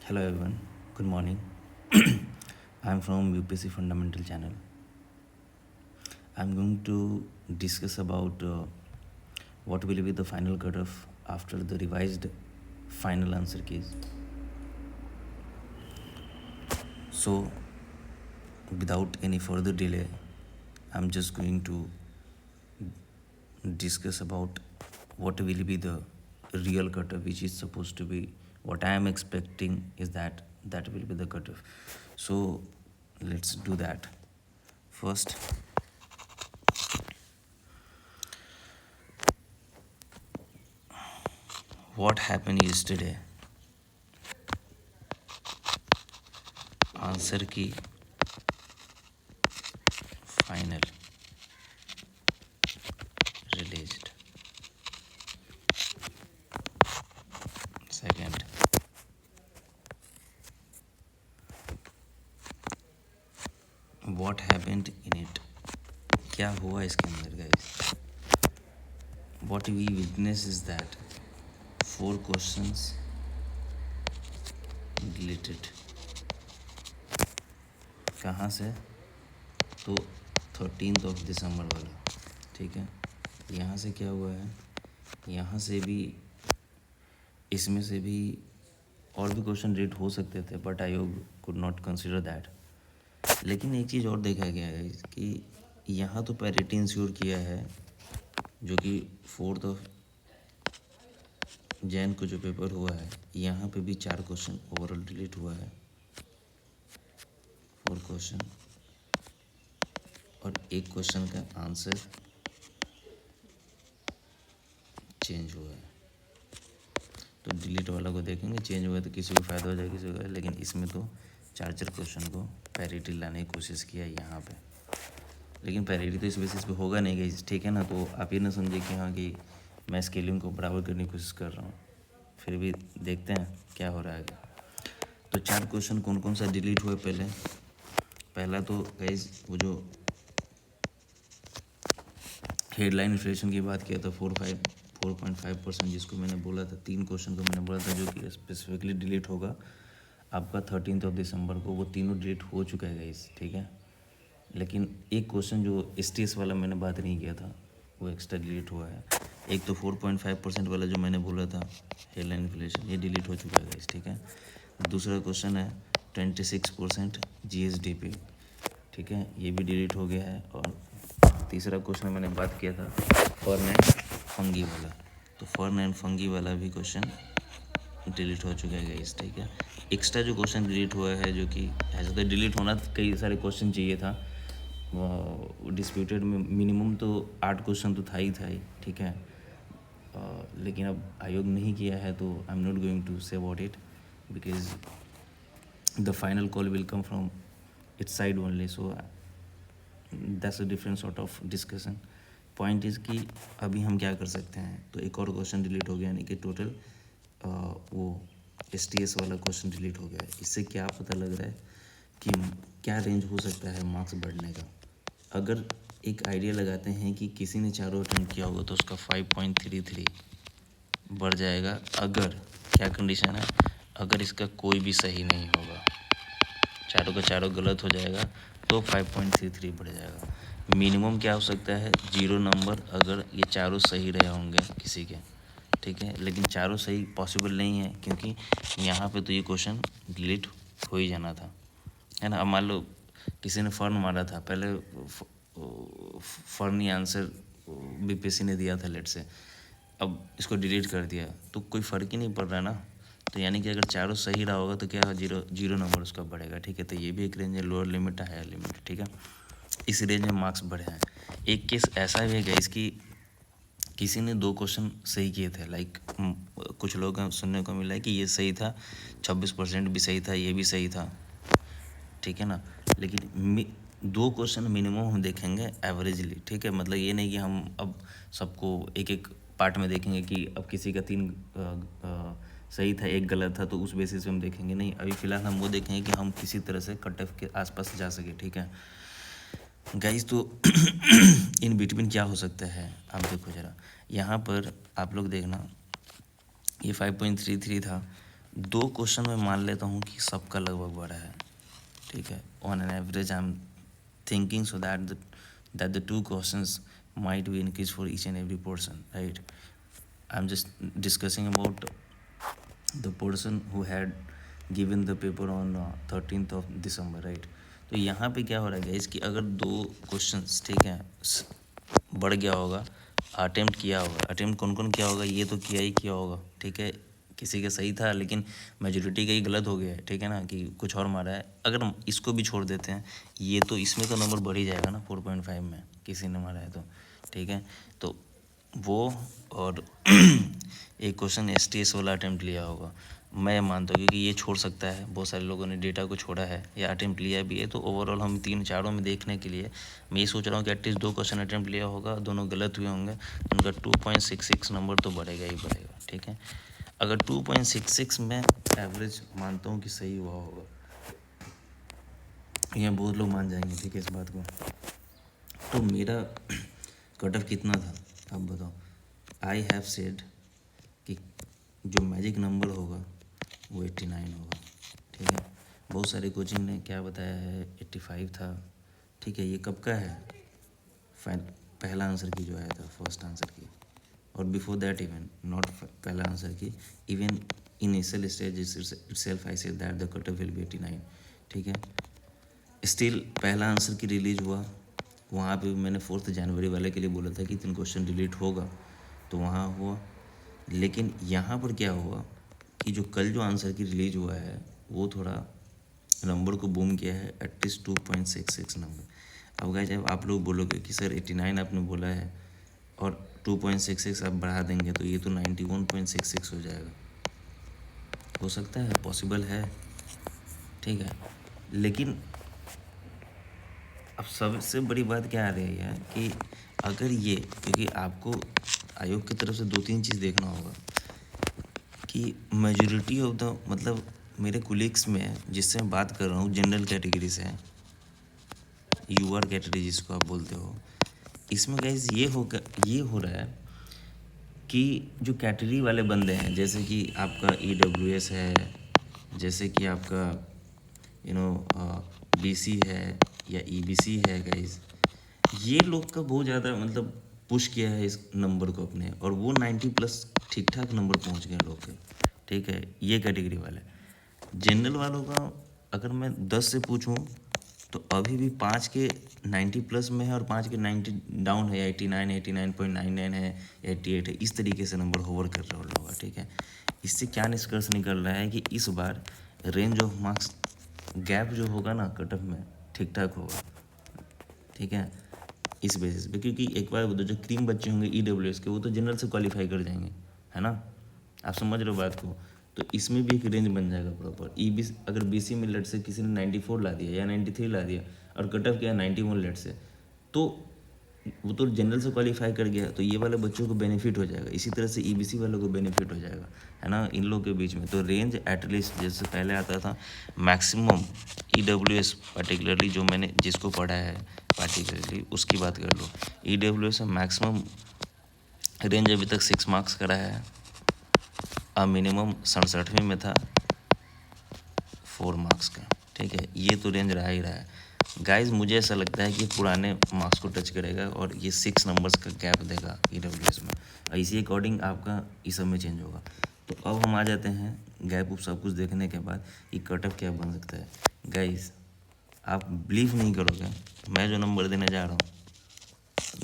Hello everyone, good morning. I'm from UPSC Fundamental channel. I'm going to discuss about what will be the final cutoff after the revised final answer keys. So, without any further delay, I'm just going to discuss about what will be the real cutoff, which is supposed to be what I am expecting is that will be the cutoff. So, let's do that. First, what happened yesterday? Answer की final released. Second, what happened in it. क्या हुआ इसके अंदर guys? What we witness is that 4 questions deleted. कहाँ से? तो 13 दिसंबर वाला, ठीक है. यहाँ से क्या हुआ है? यहाँ से भी, इसमें से भी और भी क्वेश्चन डिलीट हो सकते थे, बट आयोग कुड नॉट कंसिडर दैट. लेकिन एक चीज़ और देखा गया है कि यहाँ तो पैरिटी इंश्योर किया है, जो कि 4 जैन को जो पेपर हुआ है, यहाँ पे भी 4 क्वेश्चन ओवरऑल डिलीट हुआ है. 4 क्वेश्चन और एक क्वेश्चन का आंसर चेंज हुआ है. तो डिलीट वाला को देखेंगे, चेंज हुआ तो किसी को फ़ायदा हो जाएगा, किसी को, लेकिन इसमें तो 4 क्वेश्चन को पैरिटी लाने की कोशिश किया यहाँ पे. लेकिन पैरिटी तो इस बेसिस पे होगा नहीं गई, ठीक है ना. तो आप ये ना समझिए कि हाँ कि मैं स्केलिंग को बराबर करने की कोशिश कर रहा हूँ. फिर भी देखते हैं क्या हो रहा है. तो 4 क्वेश्चन कौन कौन सा डिलीट हुए? पहला तो गाइस वो जो हेडलाइन इन्फ्लेशन की बात किया था 4.5%, जिसको मैंने बोला था, 3 क्वेश्चन को मैंने बोला था जो कि स्पेसिफिकली डिलीट होगा आपका 13 दिसंबर को. वो तीनों डिलीट हो चुका है गाइस, ठीक है. लेकिन एक क्वेश्चन जो STS वाला मैंने बात नहीं किया था, वो एक्स्ट्रा डिलीट हुआ है. एक तो 4.5% वाला जो मैंने बोला था हेडलाइन इन्फ्लेशन, ये डिलीट हो चुका है गाइस, ठीक है. दूसरा क्वेश्चन है 26% GSDP, ठीक है, ये भी डिलीट हो गया है. और तीसरा क्वेश्चन मैंने बात किया था फर्न एंड फंगी वाला, तो फर्न एंड फंगी वाला भी क्वेश्चन डिलीट हो चुका है गाइस, ठीक है. एक्स्ट्रा जो क्वेश्चन डिलीट हुआ है, जो कि ऐसा तो डिलीट होना कई सारे क्वेश्चन चाहिए था, डिस्प्यूटेड में मिनिमम तो 8 क्वेश्चन तो था ही, ठीक है. लेकिन अब आयोग नहीं किया है, तो I am not going to say about it, because the final call will come from its side only. So that's a different sort of discussion. Point is कि अभी हम क्या कर सकते हैं. तो एक और क्वेश्चन डिलीट हो गया, यानी कि टोटल वो STS वाला क्वेश्चन डिलीट हो गया है. इससे क्या पता लग रहा है कि क्या रेंज हो सकता है मार्क्स बढ़ने का. अगर एक आइडिया लगाते हैं कि किसी ने चारों अटेम्प्ट किया होगा तो उसका 5.33 बढ़ जाएगा. अगर, क्या कंडीशन है, अगर इसका कोई भी सही नहीं होगा, चारों का चारों गलत हो जाएगा, तो 5.33 बढ़ जाएगा. मिनिमम क्या हो सकता है? 0 नंबर, अगर ये चारों सही रहे होंगे किसी के, ठीक है. लेकिन चारों सही पॉसिबल नहीं है, क्योंकि यहाँ पे तो ये क्वेश्चन डिलीट हो ही जाना था, है ना. अब मान लो किसी ने फर्न मारा था, पहले फर्न ही आंसर BPSC ने दिया था लेट से, अब इसको डिलीट कर दिया, तो कोई फ़र्क ही नहीं पड़ रहा ना. तो यानी कि अगर चारों सही रहा होगा तो क्या, जीरो नंबर उसका बढ़ेगा, ठीक है. तो ये भी एक रेंज है, लोअर लिमिट है, हायर लिमिट, ठीक है. इस रेंज में मार्क्स बढ़े हैं. एक केस ऐसा भी है इसकी, किसी ने 2 क्वेश्चन सही किए थे, लाइक कुछ लोग सुनने को मिला है कि ये सही था, 26% भी सही था, ये भी सही था, ठीक है ना. लेकिन 2 क्वेश्चन मिनिमम हम देखेंगे एवरेजली, ठीक है. मतलब ये नहीं कि हम अब सबको एक एक पार्ट में देखेंगे कि अब किसी का 3 सही था, 1 गलत था, तो उस बेसिस पे हम देखेंगे नहीं. अभी फ़िलहाल हम वो देखेंगे कि हम किसी तरह से कट ऑफ के आसपास जा सके, ठीक है गाइस. तो इन बिटवीन क्या हो सकता है, आप देखो ज़रा. यहाँ पर आप लोग देखना, ये 5.33 था, 2 क्वेश्चन में मान लेता हूँ कि सबका लगभग बड़ा है, ठीक है। On an average I am thinking so that the 2 questions might be increased for each and every person, right? I'm just discussing about the person who had given the paper on 13th of December, right? तो यहाँ पे क्या हो रहा है guys कि अगर 2 questions, ठीक है, बढ़ गया होगा, अटेम्प्ट किया होगा, अटेम्प्ट कौन कौन किया होगा, ये तो किया ही किया होगा, ठीक है। किसी का सही था लेकिन मेजोरिटी का ही गलत हो गया है, ठीक है ना, कि कुछ और मारा है। अगर हम इसको भी छोड़ देते हैं, ये तो इसमें तो नंबर बढ़ ही जाएगा ना 4.5 में, किसी ने मारा है तो, ठीक है। तो वो और एक क्वेश्चन STS वाला अटेम्प्ट लिया होगा, मैं मानता हूँ, क्योंकि ये छोड़ सकता है, बहुत सारे लोगों ने डेटा को छोड़ा है या अटेम्प्ट लिया भी है। तो ओवरऑल हम 3-4 में देखने के लिए मैं ये सोच रहा हूँ कि एटलीस्ट 2 क्वेश्चन अटेम्प्ट लिया होगा, दोनों गलत हुए होंगे, उनका 2.66 नंबर तो बढ़ेगा ही बढ़ेगा, ठीक है। अगर 2.66 में एवरेज मानता हूँ कि सही हुआ होगा, यहाँ बहुत लोग मान जाएंगे, ठीक है, इस बात को। तो मेरा कट ऑफ कितना था अब बताओ। आई हैव सेड कि जो मैजिक नंबर होगा वो 89 होगा, ठीक है। बहुत सारे कोचिंग ने क्या बताया है, 85 था, ठीक है। ये कब का है, पहला आंसर की जो आया था, फर्स्ट आंसर की, और बिफोर दैट इवन नॉट पहला आंसर की, even initial stage itself I said that the cut off will B 89, ठीक है। स्टिल पहला आंसर की रिलीज हुआ, वहाँ पे मैंने 4 जनवरी वाले के लिए बोला था कि 3 क्वेश्चन डिलीट होगा, तो वहाँ हुआ। लेकिन यहाँ पर क्या हुआ कि जो कल जो आंसर की रिलीज हुआ है वो थोड़ा नंबर को बूम किया है, एटलीस्ट 2.66 नंबर। अब गाइस, जब आप लोग बोलोगे कि सर 89 आपने बोला है और 2.66 आप बढ़ा देंगे तो ये तो 91.66 हो जाएगा, हो सकता है, पॉसिबल है, ठीक है। लेकिन अब सबसे बड़ी बात क्या आ रही है कि अगर ये, क्योंकि आपको आयोग की तरफ से 2-3 चीज़ देखना होगा कि मेजॉरिटी ऑफ द, मतलब मेरे कुलीग्स में जिससे मैं बात कर रहा हूँ जनरल कैटेगरी से, यूआर कैटेगरी जिसको आप बोलते हो, इसमें गाइस ये हो रहा है कि जो कैटेगरी वाले बंदे हैं, जैसे कि आपका EWS है, जैसे कि आपका BC है या EBC है गाइस, ये लोग का बहुत ज़्यादा मतलब पुश किया है इस नंबर को अपने, और वो 90+ ठीक ठाक नंबर पहुंच गए लोग के, ठीक है। ये कैटेगरी वाले जनरल वालों का अगर मैं 10 से पूछूं तो अभी भी 5 के 90+ में है और 5 के 90 डाउन है, 89, 89.99 है, 88 है, इस तरीके से नंबर होवर कर रहा होगा, ठीक है। इससे क्या निष्कर्ष निकल रहा है कि इस बार रेंज ऑफ मार्क्स गैप जो होगा ना कट ऑफ में, ठीक ठाक होगा, ठीक है, इस बेसिस पे। क्योंकि एक बार जो क्रीम बच्चे होंगे EWS के, वो तो जनरल से क्वालिफाई कर जाएंगे, है ना, आप समझ रहे हो बात को। तो इसमें भी एक रेंज बन जाएगा प्रॉपर। EBC अगर BC में लेट से किसी ने 94 ला दिया या 93 ला दिया और कट ऑफ किया 91 लेट से, तो वो तो जनरल से क्वालिफाई कर गया, तो ये वाले बच्चों को बेनिफिट हो जाएगा, इसी तरह से EBC वालों को बेनिफिट हो जाएगा, है ना, इन लोगों के बीच में। तो रेंज एटलीस्ट जैसे पहले आता था मैक्सिमम EWS, पर्टिकुलरली जो मैंने जिसको पढ़ा है पार्टिकुलरली उसकी बात कर लो, EWS में मैक्सिमम रेंज अभी तक 6 मार्क्स का रहा है, मिनिमम 67वें में था 4 मार्क्स का, ठीक है। ये तो रेंज रहा ही रहा है गाइज। मुझे ऐसा लगता है कि पुराने मार्क्स को टच करेगा और ये 6 नंबर्स का गैप देगा EWS में, और इसी अकॉर्डिंग आपका इस सब में चेंज होगा। तो अब हम आ जाते हैं गैप उप सब कुछ देखने के बाद कि कट ऑफ क्या बन सकता है। गाइज आप बिलीव नहीं करोगे, मैं जो नंबर देने जा रहा हूँ,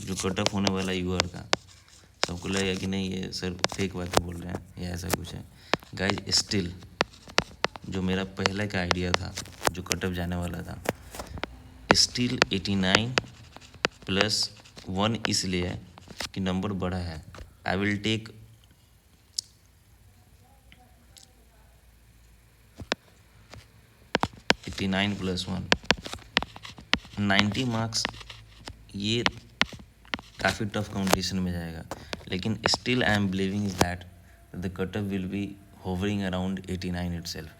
जो कट ऑफ होने वाला यूआर का, सबको लगेगा कि नहीं ये सर फेक बातें बोल रहे हैं या ऐसा कुछ है। गाइज स्टिल जो मेरा पहले का आइडिया था जो कट ऑफ जाने वाला था, स्टिल 89 + 1 इसलिए कि नंबर बड़ा है। I will take 89 + 1 90 marks. ये काफ़ी टफ कंपटीशन में जाएगा, लेकिन still I am believing is that the cut off will be hovering around 89 itself.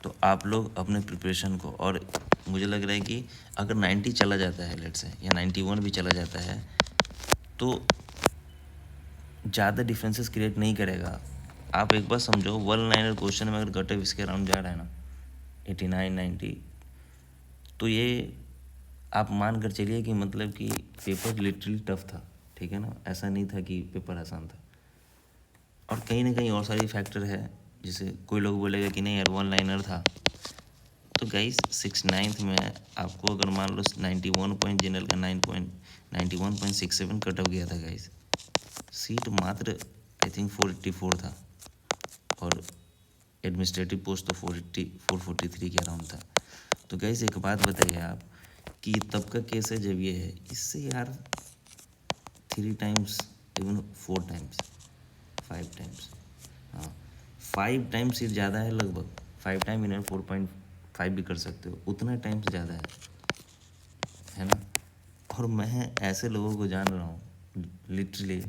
तो आप लोग अपने प्रिपरेशन को, और मुझे लग रहा है कि अगर 90 चला जाता है लेट से, या 91 भी चला जाता है, तो ज़्यादा डिफरेंसेस क्रिएट नहीं करेगा आप एक बार समझो, 1 लाइनर क्वेश्चन में अगर कट ऑफ इसके अराउंड जा रहा है ना 89 90, तो ये आप मान कर चलिए कि मतलब कि पेपर लिटरली टफ था, ठीक है ना, ऐसा नहीं था कि पेपर आसान था। और कहीं ना कहीं और सारी फैक्टर है, जैसे कोई लोग बोलेगा कि नहीं यार 1 लाइनर था, तो गाइस 69th में आपको अगर मान लो 91 पॉइंट जनरल का 91.67 कट ऑफ गया था गाइस, सीट मात्र आई थिंक 484 था, और एडमिनिस्ट्रेटिव पोस्ट तो 443 के अराउंड था। तो गाइस एक बात बताइए आप कि तब का केस है जब ये है, इससे यार 3 टाइम्स, इवन 4 टाइम्स, 5 टाइम्स, हाँ 5 टाइम्स सीट ज़्यादा है, लगभग 5 टाइम इन्हें 4.5 भी कर सकते हो, उतना टाइम्स ज़्यादा है ना। और मैं ऐसे लोगों को जान रहा हूँ लिटरली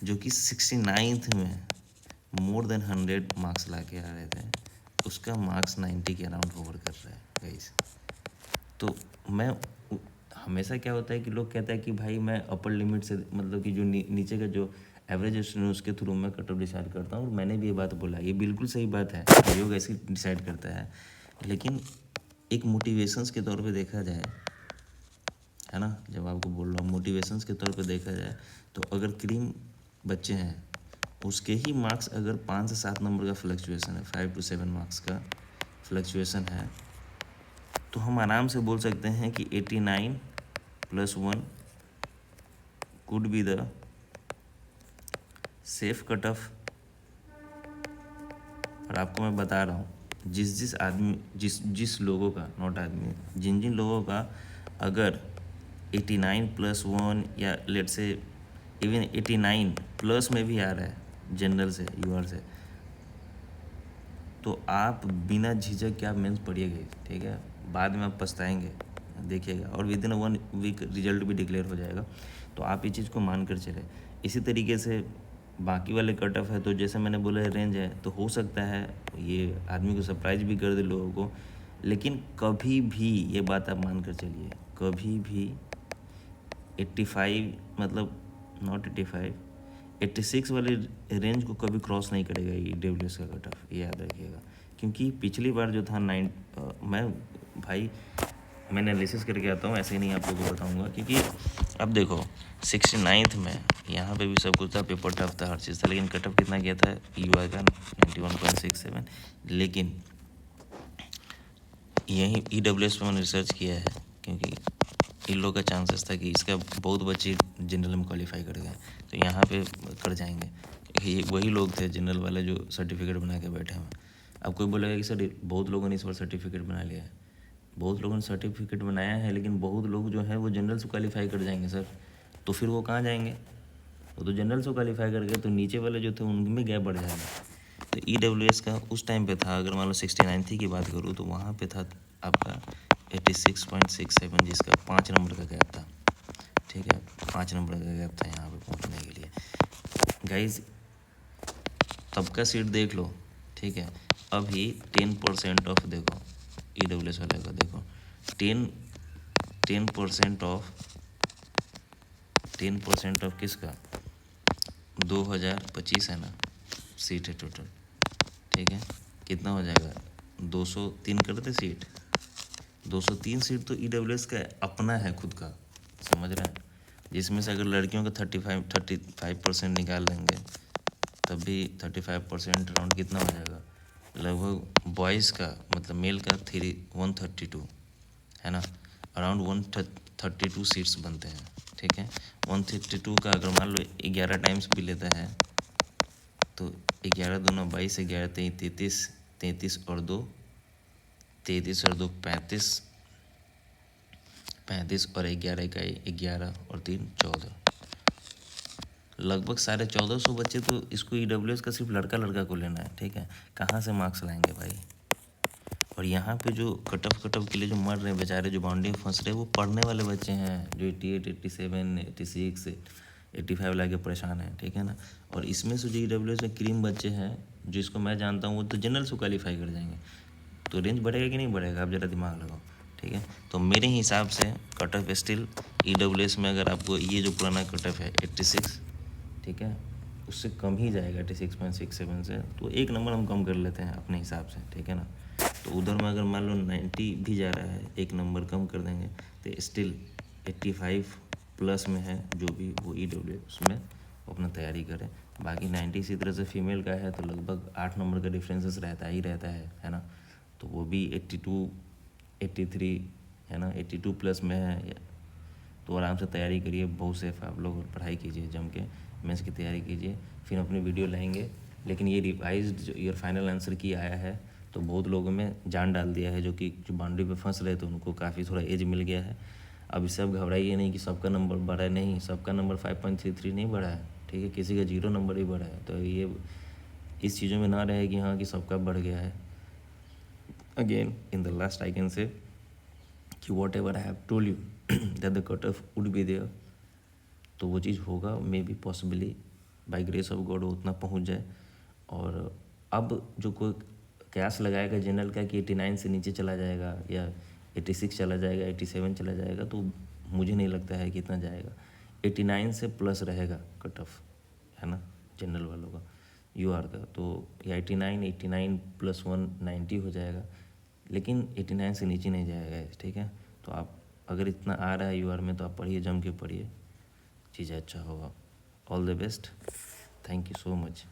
जो कि 69th में मोर देन 100 मार्क्स ला के आ रहे थे, उसका मार्क्स 90 के अराउंड होवर कर रहा है गाइस। तो मैं हमेशा क्या होता है कि लोग कहते हैं कि भाई मैं अपर लिमिट से, मतलब कि जो नीचे का जो एवरेज स्टूडेंट उसके थ्रू मैं कट ऑफ डिसाइड करता हूँ, और मैंने भी ये बात बोला, ये बिल्कुल सही बात है, आयोग ऐसे डिसाइड करता है। लेकिन एक मोटिवेशंस के तौर पे देखा जाए, है ना, जब आपको बोल रहा हूँ मोटिवेशंस के तौर पे देखा जाए, तो अगर क्रीम बच्चे हैं उसके ही मार्क्स अगर 5 से 7 नंबर का फ्लक्चुएसन है, 5 to 7 मार्क्स का फ्लक्चुएसन है, तो हम आराम से बोल सकते हैं कि 89 + 1 could be the safe cut off. और आपको मैं बता रहा हूँ जिस आदमी जिस लोगों का, नॉट आदमी, जिन लोगों का अगर 89 + 1 या लेट से इवन 89 प्लस में भी आ रहा है जनरल से, यूआर से, तो आप बिना झिझक के आप मेंस पढ़िएगा, ठीक है, बाद में आप पछताएंगे, देखिएगा, और विद इन 1 वीक रिजल्ट भी डिक्लेयर हो जाएगा। तो आप ये चीज़ को मान कर चले। इसी तरीके से बाकी वाले कट ऑफ है, तो जैसे मैंने बोला रेंज है, तो हो सकता है ये आदमी को सरप्राइज भी कर दे लोगों को, लेकिन कभी भी ये बात आप मान कर चलिए, कभी भी 85 मतलब नॉट 85, 86 वाले रेंज को कभी क्रॉस नहीं करेगा ये डब्ल्यूएस का कट ऑफ, ये याद रखिएगा। क्योंकि पिछली बार जो था मैं भाई मैंने एनालिसिस करके आता हूँ, ऐसे ही नहीं आप लोगों को बताऊँगा, क्योंकि अब देखो 69th में यहाँ पे भी सब कुछ था, पेपर टफ था, हर चीज़ था, लेकिन कट ऑफ कितना गया था यूआई का 91.67। लेकिन यही ईडब्ल्यूएस पे मैंने रिसर्च किया है, क्योंकि इन लोग का चांसेस था कि इसका बहुत बच्चे जनरल में क्वालिफाई कर गए, तो यहाँ पे कर जाएंगे। ये वही लोग थे जनरल वाले जो सर्टिफिकेट बना के बैठे हैं। अब कोई बोलेगा कि सर बहुत लोगों ने इस बार सर्टिफिकेट बना लिया है, बहुत लोगों ने सर्टिफिकेट बनाया है, लेकिन बहुत लोग जो है वो जनरल से क्वालिफाई कर जाएंगे सर, तो फिर वो कहाँ जाएंगे, वो तो जनरल से क्वालिफाई कर गए, तो नीचे वाले जो थे उनमें गैप बढ़ जाएगा। तो ईडब्ल्यूएस का उस टाइम पे था, अगर मान लो 69 की बात करूँ, तो वहाँ पे था आपका 86.67, जिसका 5 नंबर का गैप था, ठीक है, 5 नंबर का गैप था यहाँ पे पहुँचने के लिए। गाइज तब का सीट देख लो, ठीक है, अभी 10% ऑफ, देखो ईडब्ल्यूएस वाले का देखो 10% ऑफ किसका, 2025 है ना सीट है टोटल, ठीक है, कितना हो जाएगा 203 कर दे सीट, 203 सीट तो ईडब्ल्यूएस का अपना है खुद का, समझ रहे हैं, जिसमें से अगर लड़कियों का 35% निकाल लेंगे तब भी 35% अराउंड कितना हो जाएगा, लगभग बॉयज़ का मतलब मेल का 132 है ना, अराउंड 132 सीट्स बनते हैं, ठीक है। 132 का अगर मान लो 11 टाइम्स भी लेता है, तो 11 दूना 22, 11 33, 33 और 2 35, और 11 का 11 और 3 14, लगभग 1450 बच्चे, तो इसको ईडब्ल्यूएस का सिर्फ लड़का को लेना है, ठीक है, कहाँ से मार्क्स लाएंगे भाई। और यहाँ पे जो कट ऑफ के लिए जो मर रहे हैं बेचारे, जो बाउंड्री में फंस रहे हैं, वो पढ़ने वाले बच्चे हैं, जो 88, 87, 86, 85 लाके परेशान हैं, ठीक है ना। और इसमें से जो ईडब्ल्यूएस में क्रीम बच्चे हैं, जो इसको मैं जानता हूँ, वो तो जनरल से क्वालिफाई कर जाएंगे, तो रेंज बढ़ेगा कि नहीं बढ़ेगा, आप ज़रा दिमाग लगाओ, ठीक है। तो मेरे हिसाब से कट ऑफ स्टिल ईडब्ल्यूएस में, अगर आपको ये जो पुराना कट ऑफ है 86, ठीक है, उससे कम ही जाएगा 86.67 से, तो एक नंबर हम कम कर लेते हैं अपने हिसाब से, ठीक है ना। तो उधर में अगर मान लो 90 भी जा रहा है, एक नंबर कम कर देंगे तो स्टिल 85 प्लस में है, जो भी वो EW उसमें अपना तैयारी करें। बाकी 90 इसी तरह से फीमेल का है तो लगभग 8 नंबर का डिफरेंसेस रहता ही रहता है ना। तो वो भी 82 83 है ना, 82 प्लस में है, तो आराम से तैयारी करिए, बहुत सेफ आप लोग, और पढ़ाई कीजिए जम के, मेंस की तैयारी कीजिए। फिर अपनी वीडियो लाएंगे। लेकिन ये रिवाइज्ड जो ईयर फाइनल आंसर की आया है तो बहुत लोगों में जान डाल दिया है, जो कि जो बाउंड्री पे फंस रहे थे उनको काफ़ी थोड़ा एज मिल गया है। अब इससे अब घबराइए नहीं कि सबका नंबर बढ़ा है, नहीं, सबका नंबर 5.33 नहीं बढ़ा है, ठीक है, किसी का 0 नंबर ही बढ़ा है। तो ये इस चीज़ों में ना रहे कि हाँ कि सबका बढ़ गया है। Again in the last I can say कि whatever I have told you that the cut off would be there, तो वो चीज़ होगा, maybe possibly by grace of God उतना पहुंच जाए। और अब जो कोई कयास लगाएगा जनरल का कि 89 से नीचे चला जाएगा या 86 चला जाएगा, 87 चला जाएगा, तो मुझे नहीं लगता है कि इतना जाएगा। 89 से प्लस रहेगा कट ऑफ, है ना, जनरल वालों का, UR का, तो या 89 प्लस 1 90 हो जाएगा, लेकिन 89 से नीचे नहीं जाएगा, ठीक है। तो आप अगर इतना आ रहा है UR में तो आप पढ़िए, जम के पढ़िए, चीज़ें अच्छा होगा। All the best, thank you so much.